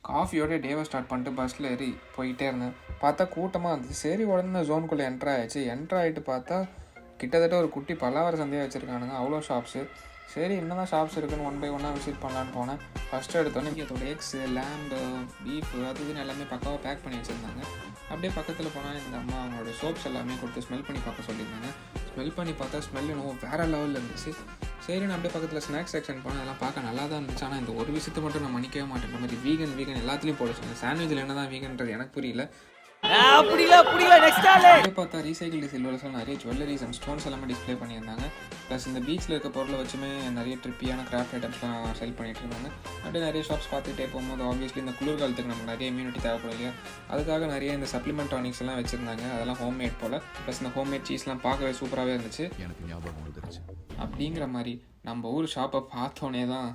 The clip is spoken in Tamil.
காஃபியோட டேவை ஸ்டார்ட் பண்ணிட்டு பஸ்ஸில் ஏறி போயிட்டே இருந்தேன். பார்த்தா கூட்டமாக இருந்துச்சு. சரி உடனே ஜோனுக்குள்ளே என்ட்ரு ஆகிடுச்சு. என்ட்ரு ஆகிட்டு பார்த்தா கிட்டத்தட்ட ஒரு குட்டி பல்லாவர சந்தையாக வச்சுருக்கானுங்க. அவ்வளோ ஷாப்ஸு. சரி என்ன தான் ஷாப்ஸ் இருக்குன்னு ஒன் பை ஒன்னாக விசிட் பண்ணலான்னு போனேன். ஃபஸ்ட்டு எடுத்தோன்னே அதோட எக்ஸு, லேம்பு, பீஃபு அது இதுன்னு எல்லாமே பக்காவாக பேக் பண்ணி வச்சுருந்தாங்க. அப்படியே பக்கத்தில் போனால் இந்த அம்மா அவங்களோட சோப்ஸ் எல்லாமே கொடுத்து ஸ்மெல் பண்ணி பார்க்க சொல்லியிருந்தாங்க. ஸ்மெல் பண்ணி பார்த்தா ஸ்மெல் இன்னும் வேறு லெவலில் இருந்துச்சு. சரி நான் அப்படியே பக்கத்தில் ஸ்நாக்ஸ் செக்ஷன் போனேன். அதெல்லாம் பார்க்க நல்லா தான் இருந்துச்சு. ஆனால் இந்த ஒரு விஷயத்தை மட்டும் நான் மன்னிக்கவே மாட்டேன். இந்த மாதிரி வீகன் எல்லாத்துலேயும் போட சொன்னேன். சாண்ட்விச்சில் என்ன தான் வீகன்றது எனக்கு புரியல. பார்த்தா ரீசைக்கிள் சில்வர்ஸ்லாம் நிறைய ஜுவல்லரிஸ் அண்ட் ஸ்டோன்ஸ் எல்லாமே டிஸ்பிளே பண்ணியிருந்தாங்க. ப்ளஸ் இந்த பீச்சில் இருக்க பொருளை வச்சுமே நிறைய ட்ரிப்பியான கிராஃப்ட் ஐட்டம்ஸ்லாம் செல் பண்ணிட்டு இருந்தாங்க. அப்படியே நிறைய ஷாப்ஸ் பார்த்துட்டே போகும்போது ஆப்வியஸ்லி இந்த குளிர்காலத்துக்கு நமக்கு நிறைய இம்யூனிட்டி தேவைப்படும் இல்லையா, அதுக்காக நிறைய இந்த சப்ளிமெண்ட் டானிக்ஸ் எல்லாம் வச்சுருந்தாங்க. அதெல்லாம் ஹோம்மேட் போல். ப்ளஸ் இந்த ஹோம்மேட் சீஸ்லாம் பார்க்கவே சூப்பராகவே இருந்துச்சு. எனக்கு ஞாபகம் வந்துருச்சு அப்படிங்கிற மாதிரி நம்ம ஊர் ஷாப்பை பார்த்தோன்னே தான்